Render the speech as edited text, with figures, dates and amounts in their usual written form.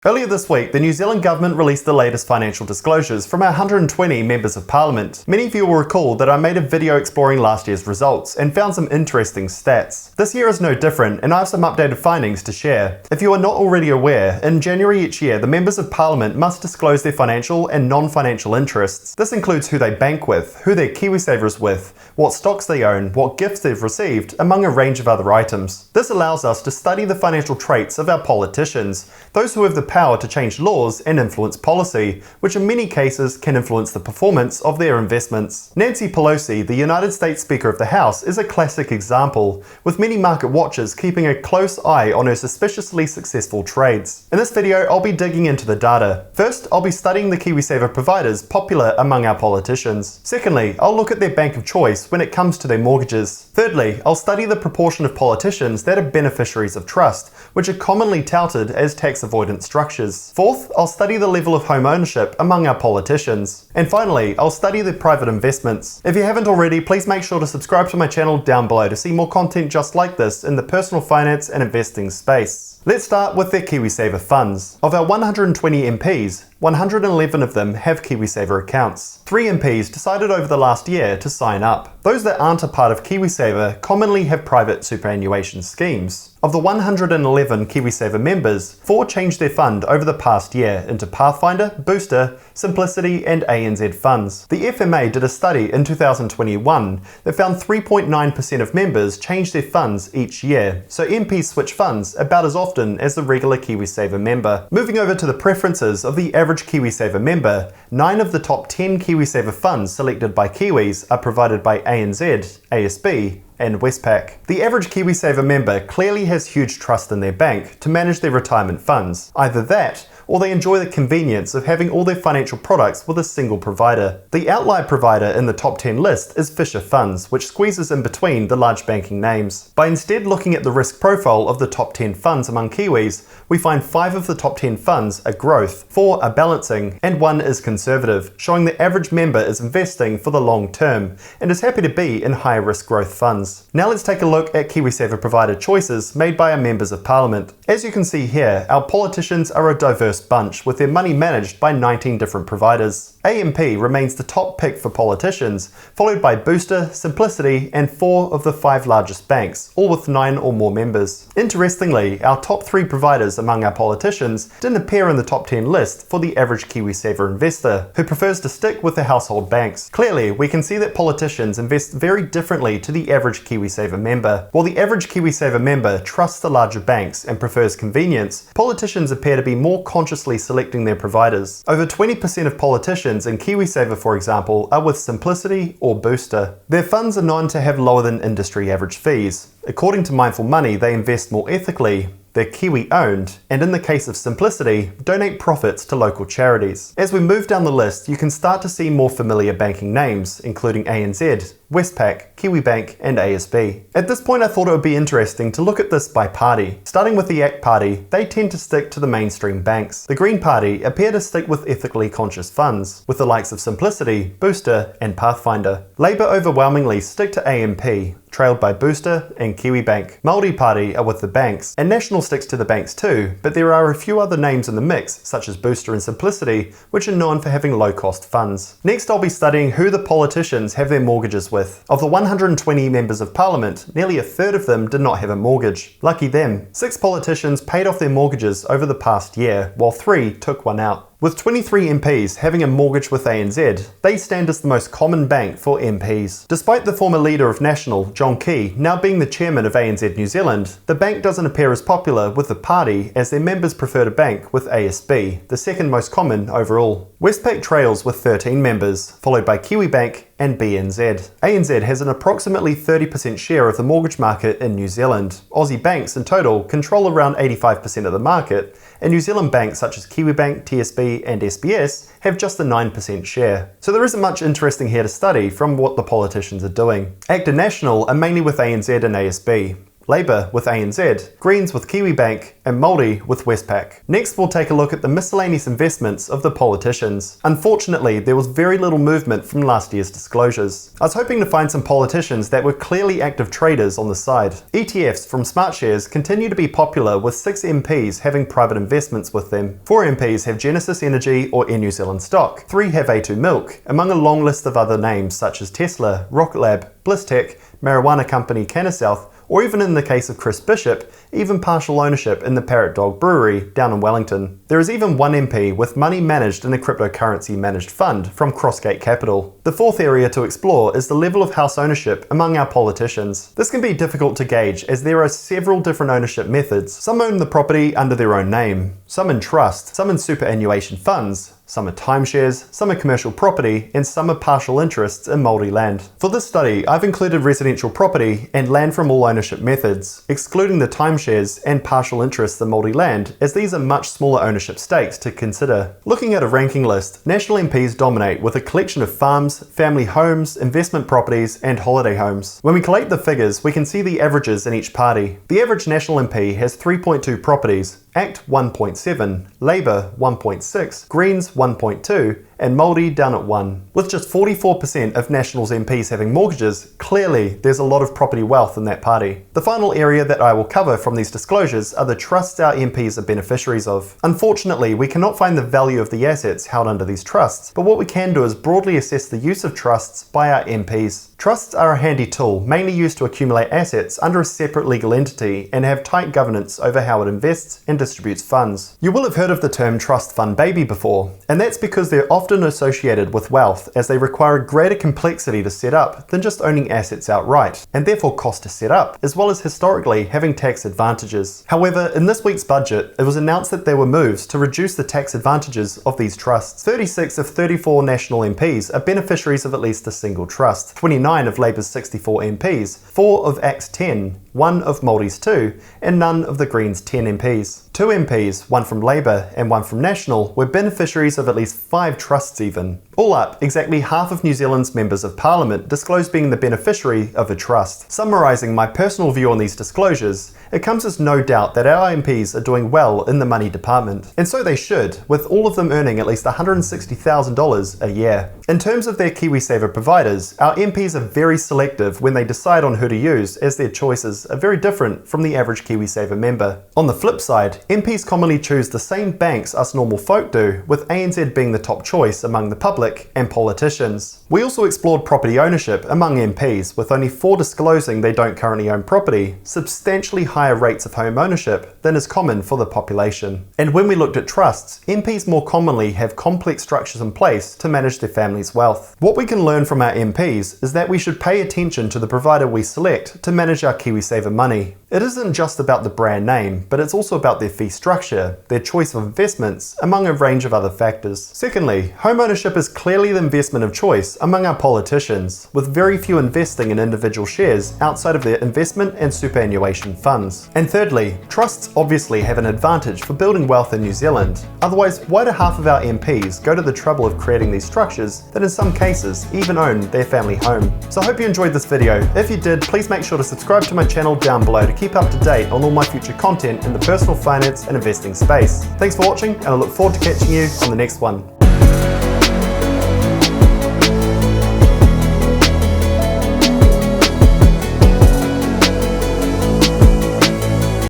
Earlier this week, the New Zealand government released the latest financial disclosures from our 120 members of parliament. Many of you will recall that I made a video exploring last year's results and found some interesting stats. This year is no different, and I have some updated findings to share. If you are not already aware, in January each year, the members of parliament must disclose their financial and non-financial interests. This includes who they bank with, who their Kiwisaver is with, what stocks they own, what gifts they've received, among a range of other items. This allows us to study the financial traits of our politicians, those who have the power to change laws and influence policy, which in many cases can influence the performance of their investments. Nancy Pelosi, the United States Speaker of the House, is a classic example, with many market watchers keeping a close eye on her suspiciously successful trades. In this video, I'll be digging into the data. First, I'll be studying the Kiwisaver providers popular among our politicians. Secondly, I'll look at their bank of choice when it comes to their mortgages. Thirdly, I'll study the proportion of politicians that are beneficiaries of trust, which are commonly touted as tax avoidance structures. Fourth, I'll study the level of home ownership among our politicians. And finally, I'll study their private investments. If you haven't already, please make sure to subscribe to my channel down below to see more content just like this in the personal finance and investing space. Let's start with their Kiwisaver funds. Of our 120 MPs, 111 of them have Kiwisaver accounts. 3 MPs decided over the last year to sign up. Those that aren't a part of Kiwisaver commonly have private superannuation schemes. Of the 111 Kiwisaver members, 4 changed their fund over the past year into Pathfinder, Booster, Simplicity and ANZ funds. The FMA did a study in 2021 that found 3.9% of members change their funds each year, so MPs switch funds about as often as the regular Kiwisaver member. Moving over to the preferences of the average Kiwisaver member, 9 of the top 10 Kiwisaver funds selected by Kiwis are provided by ANZ, ASB, and Westpac. The average Kiwisaver member clearly has huge trust in their bank to manage their retirement funds. Either that, or they enjoy the convenience of having all their financial products with a single provider. The outlier provider in the top 10 list is Fisher Funds, which squeezes in between the large banking names. By instead looking at the risk profile of the top 10 funds among Kiwis, we find 5 of the top 10 funds are growth, 4 are balancing, and 1 is conservative, showing the average member is investing for the long term and is happy to be in higher risk growth funds. Now let's take a look at Kiwisaver provider choices made by our members of parliament. As you can see here, our politicians are a diverse bunch with their money managed by 19 different providers. AMP remains the top pick for politicians, followed by Booster, Simplicity, and 4 of the 5 largest banks, all with 9 or more members. Interestingly, our top 3 providers among our politicians didn't appear in the top 10 list for the average Kiwisaver investor, who prefers to stick with the household banks. Clearly, we can see that politicians invest very differently to the average Kiwisaver member. While the average Kiwisaver member trusts the larger banks and prefers convenience, politicians appear to be more consciously selecting their providers. Over 20% of politicians in Kiwisaver, for example, are with Simplicity or Booster. Their funds are known to have lower than industry average fees. According to Mindful Money, they invest more ethically, they're Kiwi-owned, and in the case of Simplicity, donate profits to local charities. As we move down the list, you can start to see more familiar banking names, including ANZ, Westpac, Kiwibank, and ASB. At this point, I thought it would be interesting to look at this by party. Starting with the ACT Party, they tend to stick to the mainstream banks. The Green Party appear to stick with ethically conscious funds, with the likes of Simplicity, Booster, and Pathfinder. Labour overwhelmingly stick to AMP, trailed by Booster and Kiwibank. Māori Party are with the banks, and National sticks to the banks too, but there are a few other names in the mix, such as Booster and Simplicity, which are known for having low-cost funds. Next, I'll be studying who the politicians have their mortgages with. Of the 120 members of parliament, nearly a third of them did not have a mortgage. Lucky them. 6 politicians paid off their mortgages over the past year, while 3 took one out. With 23 MPs having a mortgage with ANZ, they stand as the most common bank for MPs. Despite the former leader of National, John Key, now being the chairman of ANZ New Zealand, the bank doesn't appear as popular with the party as their members prefer to bank with ASB, the second most common overall. Westpac trails with 13 members, followed by Kiwibank and BNZ. ANZ has an approximately 30% share of the mortgage market in New Zealand. Aussie banks in total control around 85% of the market, and New Zealand banks such as Kiwibank, TSB and SBS have just a 9% share. So there isn't much interesting here to study from what the politicians are doing. ACT and National are mainly with ANZ and ASB. Labour with ANZ, Greens with Kiwibank, and Māori with Westpac. Next, we'll take a look at the miscellaneous investments of the politicians. Unfortunately, there was very little movement from last year's disclosures. I was hoping to find some politicians that were clearly active traders on the side. ETFs from SmartShares continue to be popular, with 6 MPs having private investments with them. 4 MPs have Genesis Energy or Air New Zealand stock. 3 have A2 Milk, among a long list of other names such as Tesla, Rocket Lab, BlissTech, marijuana company Cannasouth, or even in the case of Chris Bishop, even partial ownership in the Parrot Dog Brewery down in Wellington. There is even one MP with money managed in a cryptocurrency managed fund from Crossgate Capital. The fourth area to explore is the level of house ownership among our politicians. This can be difficult to gauge as there are several different ownership methods. Some own the property under their own name, some in trust, some in superannuation funds, some are timeshares, some are commercial property, and some are partial interests in Māori land. For this study, I've included residential property and land from all ownership methods, excluding the timeshares and partial interests in Māori land, as these are much smaller ownership stakes to consider. Looking at a ranking list, national MPs dominate with a collection of farms, family homes, investment properties, and holiday homes. When we collate the figures, we can see the averages in each party. The average national MP has 3.2 properties, ACT 1.7, Labour 1.6, Greens 1.2, and Māori down at 1. With just 44% of Nationals MPs having mortgages, clearly there's a lot of property wealth in that party. The final area that I will cover from these disclosures are the trusts our MPs are beneficiaries of. Unfortunately, we cannot find the value of the assets held under these trusts, but what we can do is broadly assess the use of trusts by our MPs. Trusts are a handy tool, mainly used to accumulate assets under a separate legal entity and have tight governance over how it invests and distributes funds. You will have heard of the term trust fund baby before, and that's because they're often associated with wealth, as they require greater complexity to set up than just owning assets outright, and therefore cost to set up, as well as historically having tax advantages. However, in this week's budget, it was announced that there were moves to reduce the tax advantages of these trusts. 36 of 34 national MPs are beneficiaries of at least a single trust, 29 of Labour's 64 MPs, 4 of ACT's 10, 1 of Māori's 2, and none of the Greens' 10 MPs. 2 MPs, 1 from Labour and 1 from National, were beneficiaries of at least 5 trusts even. All up, exactly half of New Zealand's members of Parliament disclose being the beneficiary of a trust. Summarising my personal view on these disclosures, it comes as no doubt that our MPs are doing well in the money department. And so they should, with all of them earning at least $160,000 a year. In terms of their Kiwisaver providers, our MPs are very selective when they decide on who to use, as their choices are very different from the average Kiwisaver member. On the flip side, MPs commonly choose the same banks us normal folk do, with ANZ being the top choice among the public and politicians. We also explored property ownership among MPs, with only 4 disclosing they don't currently own property, substantially higher rates of home ownership than is common for the population. And when we looked at trusts, MPs more commonly have complex structures in place to manage their family's wealth. What we can learn from our MPs is that we should pay attention to the provider we select to manage our Kiwisaver money. It isn't just about the brand name, but it's also about their fee structure, their choice of investments, among a range of other factors. Secondly, home ownership is clearly the investment of choice among our politicians, with very few investing in individual shares outside of their investment and superannuation funds. And thirdly, trusts obviously have an advantage for building wealth in New Zealand. Otherwise, why do half of our MPs go to the trouble of creating these structures that in some cases even own their family home? So I hope you enjoyed this video. If you did, please make sure to subscribe to my channel down below to keep up to date on all my future content in the personal finance and investing space. Thanks for watching, and I look forward to catching you on the next one.